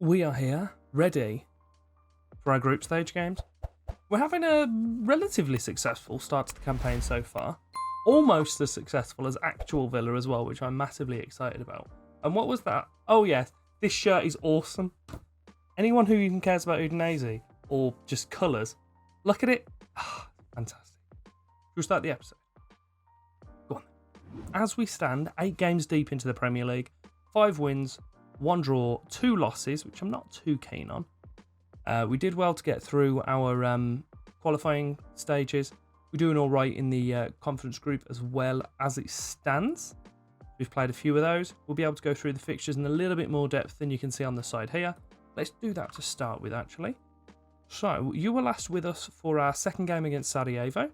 we are here, ready for our group stage games. We're having a relatively successful start to the campaign so far. Almost as successful as actual Villa as well, which I'm massively excited about. And what was that? Oh yes, this shirt is awesome. Anyone who even cares about Udinese or just colours, look at it. Fantastic. We'll start the episode. Go on. As we stand 8 games deep into the Premier League, 5 wins, 1 draw, 2 losses, which I'm not too keen on. We did well to get through our qualifying stages. We're doing all right in the conference group as well as it stands. We've played a few of those. We'll be able to go through the fixtures in a little bit more depth than you can see on the side here. Let's do that to start with, actually. So, you were last with us for our second game against Sarajevo,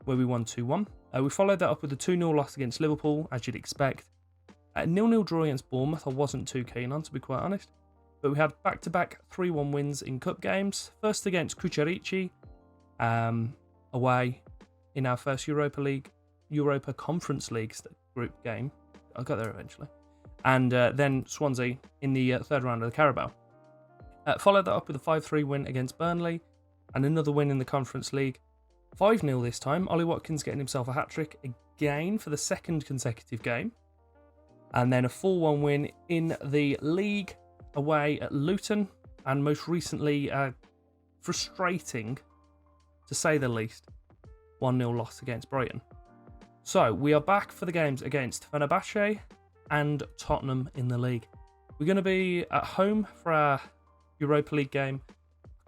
where we won 2-1. We followed that up with a 2-0 loss against Liverpool, as you'd expect. A 0-0 draw against Bournemouth, I wasn't too keen on, to be quite honest. But we had back-to-back 3-1 wins in cup games. First against Kucharici, away in our first Europa Conference League group game. I'll get there eventually. And then Swansea in the third round of the Carabao. Followed that up with a 5-3 win against Burnley and another win in the Conference League. 5-0 this time. Ollie Watkins getting himself a hat-trick again for the second consecutive game. And then a 4-1 win in the league away at Luton. And most recently, frustrating, to say the least, 1-0 loss against Brighton. So, we are back for the games against Fenerbahce and Tottenham in the league. We're going to be at home for our Europa League game.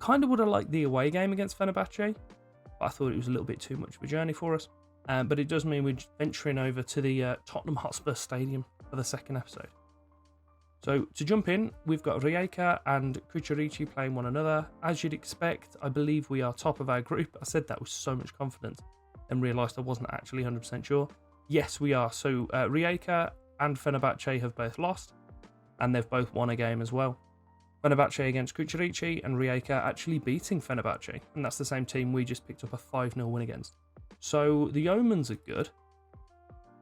Kind of would have liked the away game against Fenerbahce, but I thought it was a little bit too much of a journey for us. But it does mean we're venturing over to the Tottenham Hotspur Stadium for the second episode. So, to jump in, we've got Rijeka and Kucharici playing one another. As you'd expect, I believe we are top of our group. I said that with so much confidence and realised I wasn't actually 100% sure. Yes, we are. So, Rijeka and Fenerbahce have both lost, and they've both won a game as well. Fenerbahce against Kucharici and Rijeka actually beating Fenerbahce, and that's the same team we just picked up a 5-0 win against. So, the omens are good.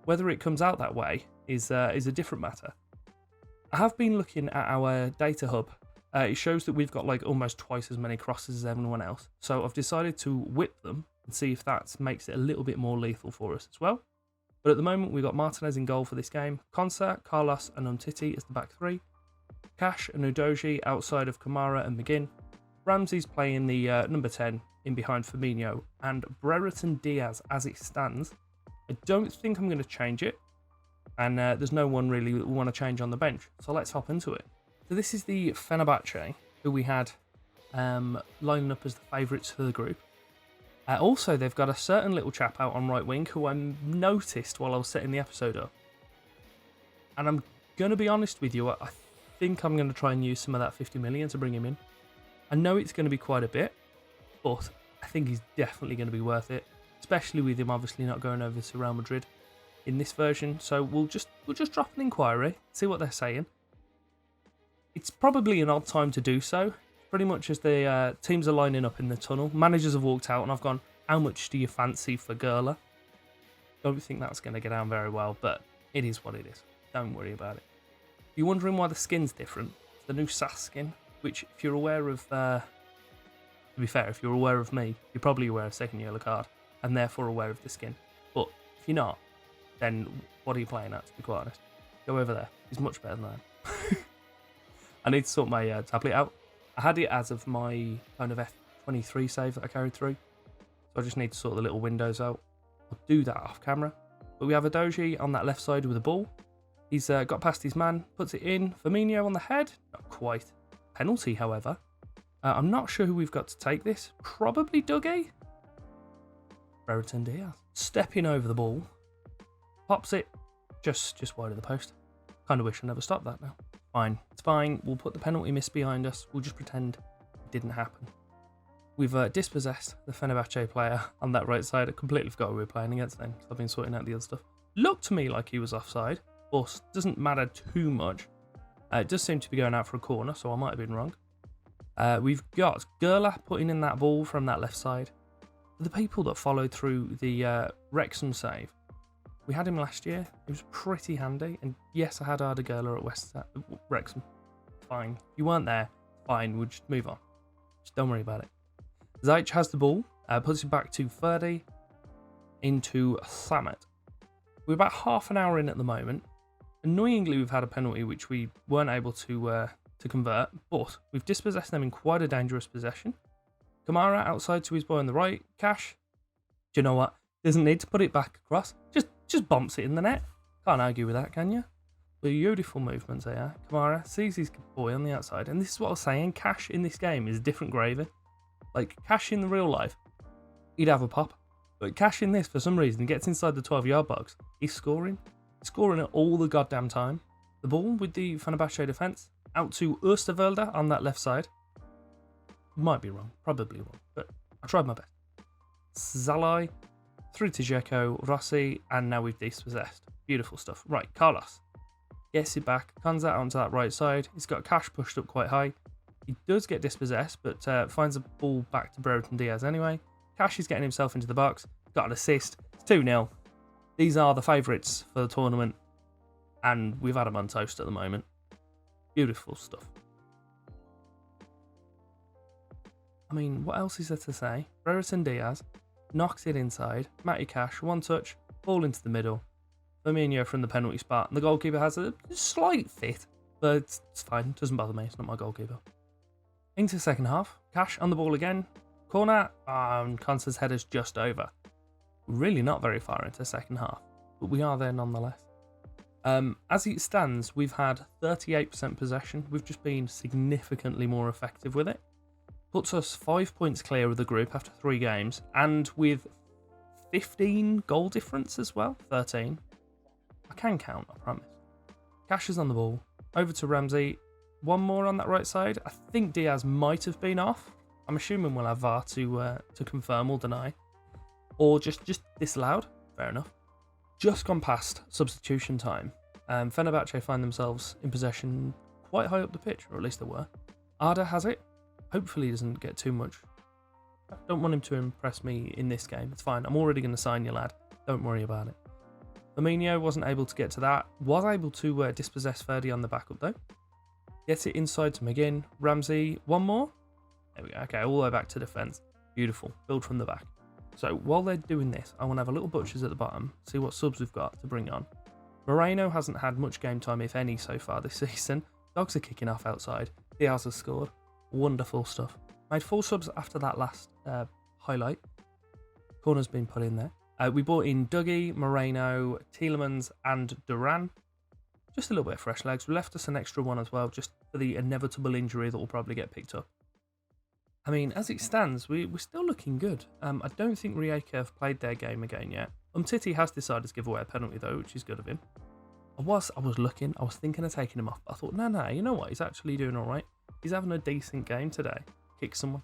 Whether it comes out that way is a different matter. I have been looking at our data hub. It shows that we've got like almost twice as many crosses as everyone else. So I've decided to whip them and see if that makes it a little bit more lethal for us as well. But at the moment, we've got Martinez in goal for this game. Konsa, Carlos and Umtiti as the back three. Cash and Udoji outside of Kamara and McGinn. Ramsey's playing the number 10 in behind Firmino. And Brereton Diaz as it stands. I don't think I'm going to change it. And there's no one really that we want to change on the bench. So let's hop into it. So this is the Fenerbahce, who we had lining up as the favourites for the group. Also, they've got a certain little chap out on right wing who I noticed while I was setting the episode up. And I'm going to be honest with you, I think I'm going to try and use some of that 50 million to bring him in. I know it's going to be quite a bit, but I think he's definitely going to be worth it. Especially with him obviously not going over to Real Madrid in this version, so we'll just drop an inquiry, see what they're saying. It's probably an odd time to do so, pretty much as the teams are lining up in the tunnel. Managers have walked out and I've gone, how much do you fancy for Gurla? Don't think that's going to get down very well, but it is what it is. Don't worry about it. If you're wondering why the skin's different, it's the new SAS skin, which if you're aware of, to be fair, if you're aware of me, you're probably aware of second yellow card, and therefore aware of the skin. But if you're not, then what are you playing at, to be quite honest? Go over there. He's much better than that. I need to sort my tablet out. I had it as of my kind of F23 save that I carried through. So I just need to sort the little windows out. I'll do that off camera. But we have a Doji on that left side with a ball. He's got past his man, puts it in. Firmino on the head. Not quite. Penalty, however. I'm not sure who we've got to take this. Probably Dougie. Brereton Diaz. Stepping over the ball. Pops it just wide of the post. Kind of wish I never stopped that now. Fine. It's fine. We'll put the penalty miss behind us. We'll just pretend it didn't happen. We've dispossessed the Fenerbahce player on that right side. I completely forgot we were playing against them. So I've been sorting out the other stuff. Looked to me like he was offside. Of course, doesn't matter too much. It does seem to be going out for a corner, so I might have been wrong. We've got Gurla putting in that ball from that left side. The people that followed through the Wrexham save, we had him last year. It was pretty handy. And yes, I had Arda Gurla at Wrexham. Fine. If you weren't there, fine, we'll just move on. Just don't worry about it. Ziyech has the ball, puts it back to Ferdy, into Samet. We're about half an hour in at the moment. Annoyingly, we've had a penalty which we weren't able to convert, but we've dispossessed them in quite a dangerous possession. Kamara outside to his boy on the right. Cash, do you know what? Doesn't need to put it back across. Just bumps it in the net. Can't argue with that, can you? Beautiful movements there. Kamara sees his boy on the outside, and this is what I was saying. Cash in this game is different gravy. Like Cash in the real life, he'd have a pop. But Cash in this, for some reason, gets inside the 12-yard box. He's scoring. He's scoring it all the goddamn time. The ball with the Fenerbahce defence out to Oosterwelde on that left side. Might be wrong, probably wrong, but I tried my best. Zalai through to Dzeko, Rossi, and now we've dispossessed. Beautiful stuff. Right, Carlos gets it back, comes out onto that right side. He's got Cash pushed up quite high. He does get dispossessed, but finds a ball back to Brereton Diaz anyway. Cash is getting himself into the box. Got an assist. It's 2-0. These are the favourites for the tournament, and we've had them on toast at the moment. Beautiful stuff. I mean, what else is there to say? Brereton Diaz knocks it inside. Matty Cash, one touch, ball into the middle. Firmino from the penalty spot. And the goalkeeper has a slight fit, but it's fine. It doesn't bother me. It's not my goalkeeper. Into second half. Cash on the ball again. Corner. And Constance header's just over. Really not very far into second half, but we are there nonetheless. As it stands, we've had 38% possession. We've just been significantly more effective with it. Puts us 5 points clear of the group after 3 games, and with 15 goal difference as well. 13. I can count, I promise. Cash is on the ball. Over to Ramsey. One more on that right side. I think Diaz might have been off. I'm assuming we'll have VAR to confirm or deny. Or just disallowed. Fair enough. Just gone past substitution time. Fenerbahce find themselves in possession quite high up the pitch, or at least they were. Arda has it. Hopefully he doesn't get too much. I don't want him to impress me in this game. It's fine. I'm already going to sign you, lad. Don't worry about it. Firmino wasn't able to get to that. Was able to dispossess Ferdy on the backup, though. Gets it inside to McGinn. Ramsey, one more. There we go. Okay, all the way back to defence. Beautiful. Build from the back. So while they're doing this, I want to have a little butchers at the bottom, see what subs we've got to bring on. Moreno hasn't had much game time, if any, so far this season. Dogs are kicking off outside. Diaz has scored. Wonderful stuff. Made 4 subs after that last highlight. Corner's been put in there. We brought in Dougie, Moreno, Tielemans, and Duran. Just a little bit of fresh legs. We left us an extra one as well, just for the inevitable injury that will probably get picked up. I mean, as it stands, we're still looking good. I don't think Rijeka have played their game again yet. Umtiti has decided to give away a penalty though, which is good of him. I was looking, I was thinking of taking him off, but I thought, no, you know what? He's actually doing all right. He's having a decent game today. Kick someone.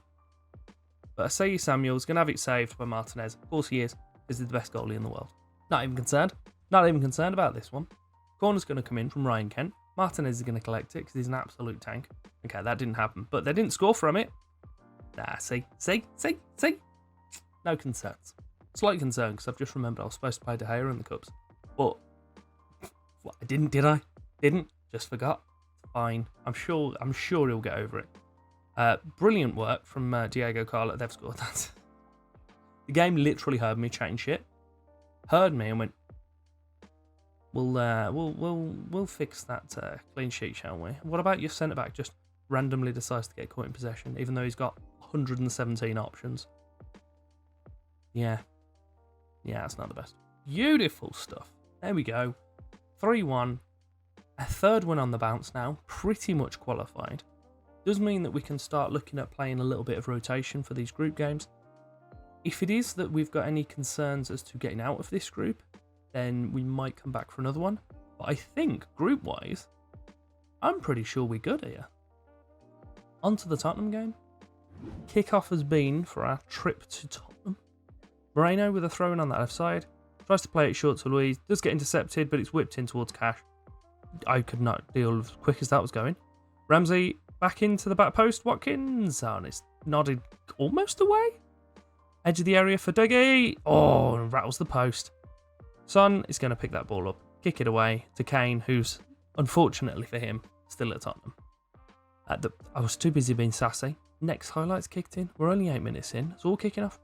But Asai Samuel's going to have it saved by Martinez. Of course he is, because he's the best goalie in the world. Not even concerned. Not even concerned about this one. Corner's going to come in from Ryan Kent. Martinez is going to collect it because he's an absolute tank. Okay, that didn't happen, but they didn't score from it. Nah, see? No concerns. Slight concern because I've just remembered I was supposed to play De Gea in the Cups. But, what, I didn't, did I? Didn't. Just forgot. Fine. I'm sure he'll get over it. Brilliant work from Diego Carlo. They've scored that. The game literally heard me chatting shit. Heard me and went, we'll fix that clean sheet, shall we? What about your centre back just randomly decides to get caught in possession, even though he's got 117 options? Yeah, that's not the best. Beautiful stuff. There we go. 3-1. A third win on the bounce now. Pretty much qualified. Does mean that we can start looking at playing a little bit of rotation for these group games. If it is that we've got any concerns as to getting out of this group, then we might come back for another one. But I think, group-wise, I'm pretty sure we're good here. On to the Tottenham game. Kickoff has been for our trip to Tottenham. Moreno with a throw-in on that left side. Tries to play it short to Luis. Does get intercepted, but it's whipped in towards Cash. I could not deal as quick as that was going. Ramsey back into the back post. Watkins. Oh, and it's nodded almost away. Edge of the area for Dougie. Oh, and rattles the post. Son is going to pick that ball up. Kick it away to Kane, who's, unfortunately for him, still at Tottenham. I was too busy being sassy. Next highlights kicked in. We're only 8 minutes in. It's all kicking off.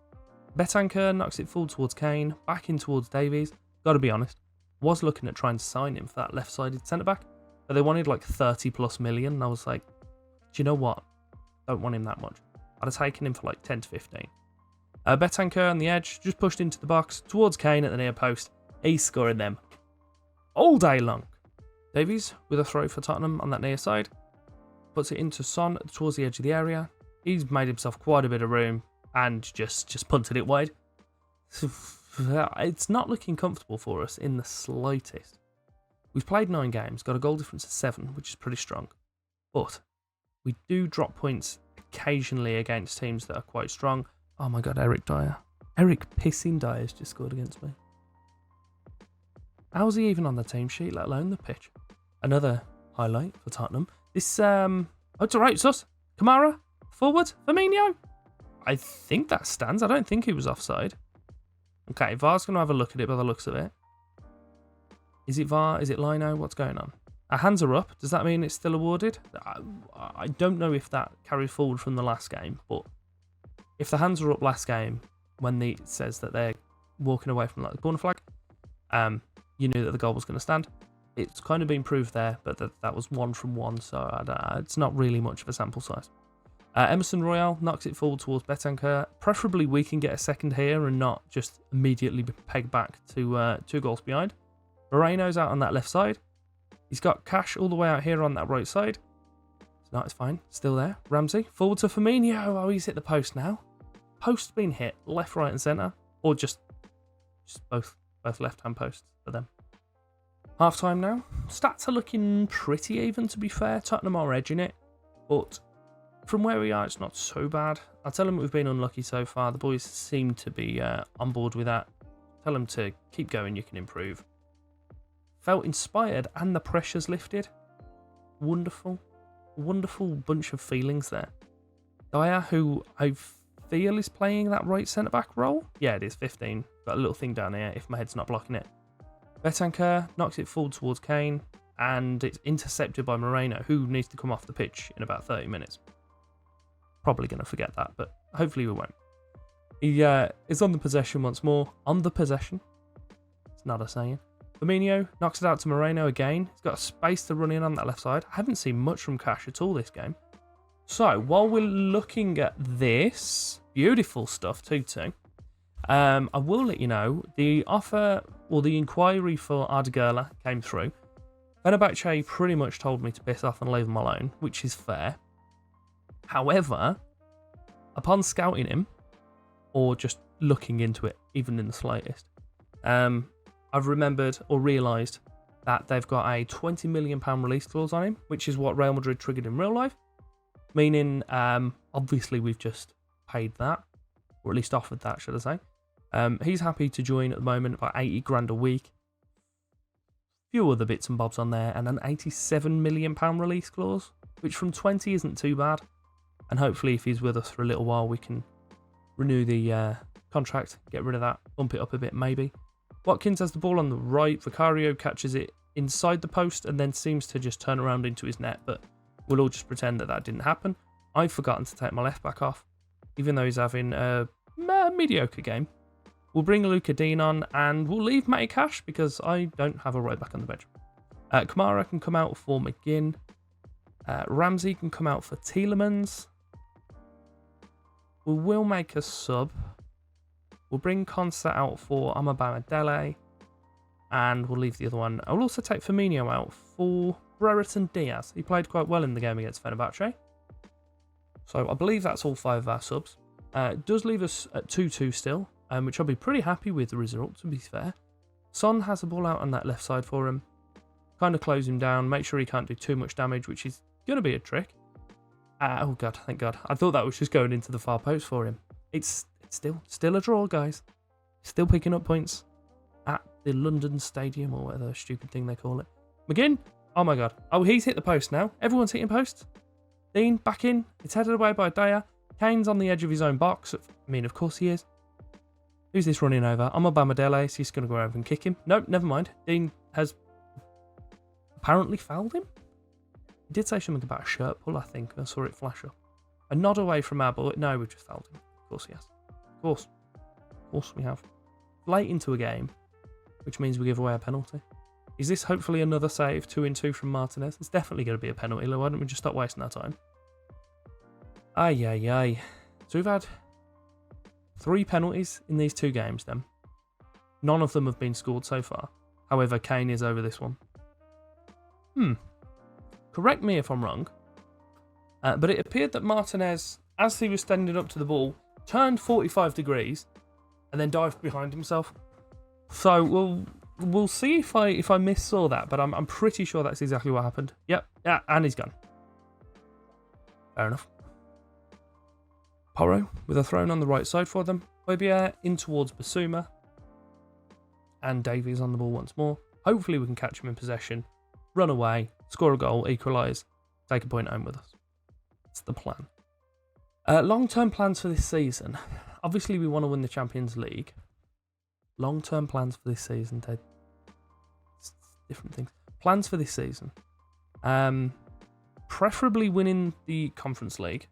Betancourt knocks it forward towards Kane, back in towards Davies. Got to be honest, was looking at trying to sign him for that left-sided centre-back, but they wanted like 30 plus million, and I was like, do you know what? Don't want him that much. I'd have taken him for like 10 to 15. Betancourt on the edge, just pushed into the box, towards Kane at the near post. He's scoring them all day long. Davies with a throw for Tottenham on that near side. Puts it into Son towards the edge of the area. He's made himself quite a bit of room and just punted it wide. It's not looking comfortable for us in the slightest. We've played 9 games, got a goal difference of 7, which is pretty strong. But we do drop points occasionally against teams that are quite strong. Oh my god, Eric Dyer. Eric pissing Dyer's just scored against me. How's he even on the team sheet, let alone the pitch? Another highlight for Tottenham. This, oh, it's alright, Sus. Kamara, forward, Firmino. I think that stands. I don't think he was offside. Okay, VAR's going to have a look at it by the looks of it. Is it VAR? Is it Lino? What's going on? Our hands are up. Does that mean it's still awarded? I don't know if that carried forward from the last game, but if the hands were up last game when it says that they're walking away from like the corner flag, you knew that the goal was going to stand. It's kind of been proved there, but that was 1 from 1, so it's not really much of a sample size. Emerson Royale knocks it forward towards Betancourt. Preferably we can get a second here and not just immediately be pegged back to 2 goals behind. Moreno's out on that left side. He's got Cash all the way out here on that right side. No, it's fine. Still there. Ramsey forward to Firmino. Oh, he's hit the post now. Post's been hit left, right and centre. Or just both left-hand posts for them. Half-time now. Stats are looking pretty even, to be fair. Tottenham are edging it. But from where we are, it's not so bad. I'll tell them we've been unlucky so far. The boys seem to be on board with that. Tell them to keep going, you can improve. Felt inspired and the pressure's lifted. Wonderful. Wonderful bunch of feelings there. Dyer, who I feel is playing that right centre-back role. Yeah, it is, 15. Got a little thing down here if my head's not blocking it. Betancourt knocks it forward towards Kane, and it's intercepted by Moreno, who needs to come off the pitch in about 30 minutes. Probably going to forget that, but hopefully we won't. He is on the possession once more. On the possession. It's not a saying. Firmino knocks it out to Moreno again. He's got a space to run in on that left side. I haven't seen much from Cash at all this game. So, while we're looking at this, beautiful stuff, 2-2. I will let you know, the offer, or the inquiry for Ardagirla came through. Fenerbahce pretty much told me to piss off and leave him alone, which is fair. However, upon scouting him, or just looking into it, even in the slightest, I've remembered or realised that they've got a £20 million release clause on him, which is what Real Madrid triggered in real life. Meaning, obviously, we've just paid that, or at least offered that, should I say. He's happy to join at the moment, about 80 grand a week. Few other bits and bobs on there, and an £87 million release clause, which from 20 isn't too bad. And hopefully, if he's with us for a little while, we can renew the contract, get rid of that, bump it up a bit, maybe. Watkins has the ball on the right. Vicario catches it inside the post and then seems to just turn around into his net, but we'll all just pretend that didn't happen. I've forgotten to take my left back off, even though he's having a mediocre game. We'll bring Luca Dean on and we'll leave Matty Cash because I don't have a right back on the bench. Kamara can come out for McGinn. Ramsey can come out for Tielemans. We will make a sub. We'll bring Consa out for Amabamidele. And we'll leave the other one. I'll also take Firmino out for Brereton Diaz. He played quite well in the game against Fenerbahce. So I believe that's all 5 of our subs. It does leave us at 2-2 still, which I'll be pretty happy with the result, to be fair. Son has the ball out on that left side for him. Kind of close him down, make sure he can't do too much damage, which is going to be a trick. Oh god, thank god. I thought that was just going into the far post for him. It's still a draw, guys. Still picking up points at the London Stadium, or whatever stupid thing they call it. McGinn, oh my god. Oh, he's hit the post now. Everyone's hitting posts. Dean, back in. It's headed away by Dyer. Kane's on the edge of his own box. I mean, of course he is. Who's this running over? Amabamidele, so he's going to go over and kick him. Nope, never mind. Dean has apparently fouled him. He did say something about a shirt pull, I think. I saw it flash up. A nod away from our ball. No, we've just fouled him. Of course he has. Of course. Of course we have. Late into a game, which means we give away a penalty. Is this hopefully another save? 2-2 from Martinez? It's definitely going to be a penalty. Why don't we just stop wasting our time? Ay, ay, ay. So we've had 3 penalties in these 2 games then. None of them have been scored so far. However, Kane is over this one. Correct me if I'm wrong. But it appeared that Martinez, as he was standing up to the ball, turned 45 degrees and then dived behind himself. So we'll see if I missaw that, but I'm pretty sure that's exactly what happened. Yep, yeah, and he's gone. Fair enough. Porro with a thrown on the right side for them. Obier in towards Basuma. And Davies on the ball once more. Hopefully we can catch him in possession, run away, score a goal, equalise, take a point home with us. That's the plan. Long-term plans for this season. Obviously we want to win the Champions League. Long-term plans for this season, Ted. It's different things. Plans for this season. Preferably winning the Conference League.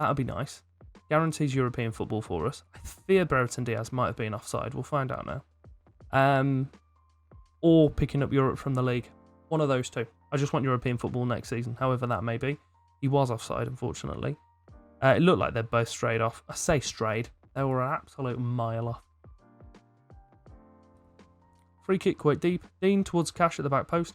That would be nice. Guarantees European football for us. I fear Brereton Diaz might have been offside. We'll find out now. Or picking up Europe from the league. One of those two. I just want European football next season, however that may be. He was offside, unfortunately. It looked like they're both strayed off. I say strayed. They were an absolute mile off. Free kick quite deep. Dean towards Cash at the back post.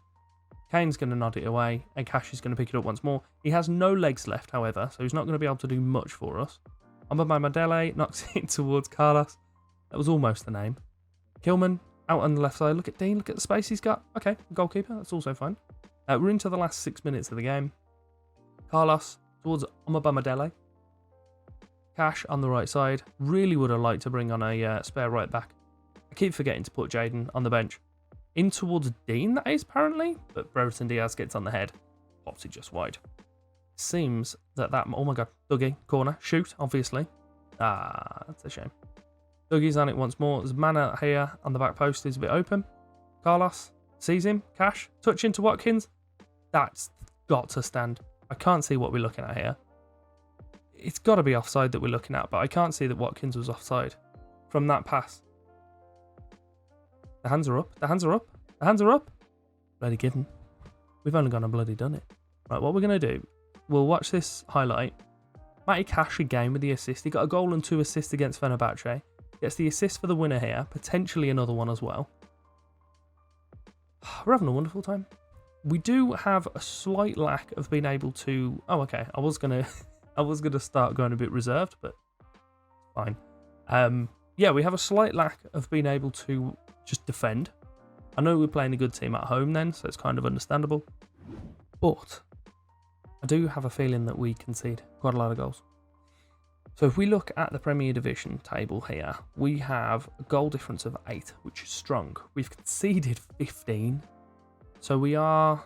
Kane's going to nod it away, and Cash is going to pick it up once more. He has no legs left, however, so he's not going to be able to do much for us. By Madele knocks it towards Carlos. That was almost the name. Kilman out on the left side. Look at Dean. Look at the space he's got. Okay, goalkeeper. That's also fine. We're into the last 6 minutes of the game. Carlos towards Madele. Cash on the right side. Really would have liked to bring on a spare right back. I keep forgetting to put Jaden on the bench. In towards Dean, that is apparently. But Brereton Diaz gets on the head. Pops it just wide. Seems that... Oh my god. Dougie. Corner. Shoot, obviously. That's a shame. Dougie's on it once more. There's Mana here on the back post. He's a bit open. Carlos sees him. Cash. Touch into Watkins. That's got to stand. I can't see what we're looking at here. It's got to be offside that we're looking at, but I can't see that Watkins was offside from that pass. The hands are up. The hands are up. The hands are up. Bloody given. We've only gone and bloody done it. Right, what we're going to do, we'll watch this highlight. Matty Cash again with the assist. He got a goal and 2 assists against Fenerbahce. Gets the assist for the winner here. Potentially another one as well. We're having a wonderful time. We do have a slight lack of being able to... Oh, okay. I was gonna start going a bit reserved, but fine. Yeah, we have a slight lack of being able to just defend. I know we're playing a good team at home then, so it's kind of understandable. But I do have a feeling that we concede quite a lot of goals. So if we look at the Premier Division table here, we have a goal difference of 8, which is strong. We've conceded 15. So we are...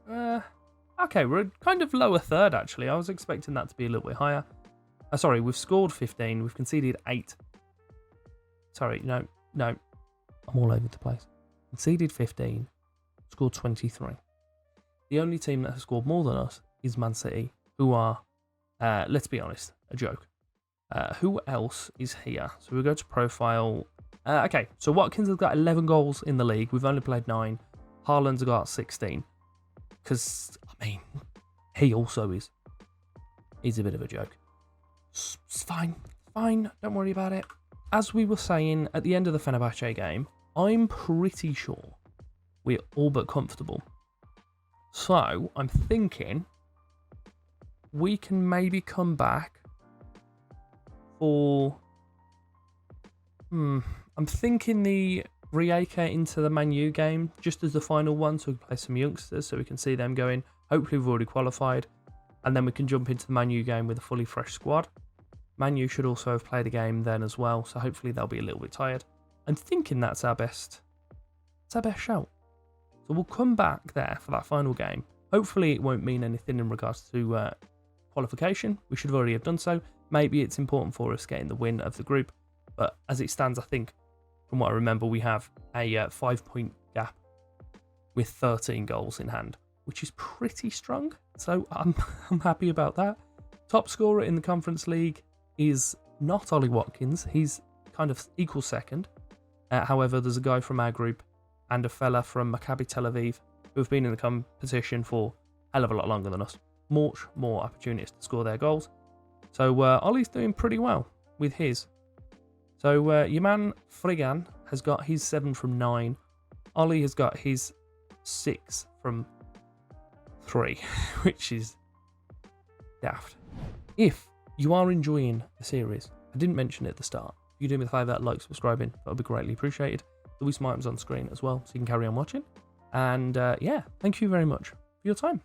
okay, we're kind of lower third, actually. I was expecting that to be a little bit higher. Sorry, we've scored 15. We've conceded 8. Sorry, no. I'm all over the place. Conceded 15. Scored 23. The only team that has scored more than us is Man City, who are, let's be honest, a joke. Who else is here? So we'll go to profile. Okay, so Watkins has got 11 goals in the league. We've only played 9. Haaland's got 16. Because, I mean, he also is. He's a bit of a joke. It's fine. Don't worry about it. As we were saying at the end of the Fenerbahce game, I'm pretty sure we're all but comfortable. So, I'm thinking we can maybe come back for... I'm thinking the Rijeka into the Man U game just as the final one, so we can play some youngsters so we can see them going. Hopefully we've already qualified, and then we can jump into the Man U game with a fully fresh squad. Man U should also have played a game then as well, so hopefully they'll be a little bit tired. I'm thinking that's our best shout. So we'll come back there for that final game. Hopefully it won't mean anything in regards to qualification. We should already have done so. Maybe it's important for us getting the win of the group, but as it stands, I think from what I remember, we have a 5-point gap with 13 goals in hand. which is pretty strong. So I'm happy about that. Top scorer in the Conference League is not Ollie Watkins. He's kind of equal second. However, there's a guy from our group and a fella from Maccabi Tel Aviv who have been in the competition for a hell of a lot longer than us. Much more opportunities to score their goals. So Ollie's doing pretty well with his. So your man Frigan has got his 7 from 9. Ollie has got his 6 from 3, which is daft. If you are enjoying the series, I didn't mention it at the start. If you do me the favour, like, subscribing, that would be greatly appreciated. There'll be some items on screen as well, so you can carry on watching. And yeah, thank you very much for your time.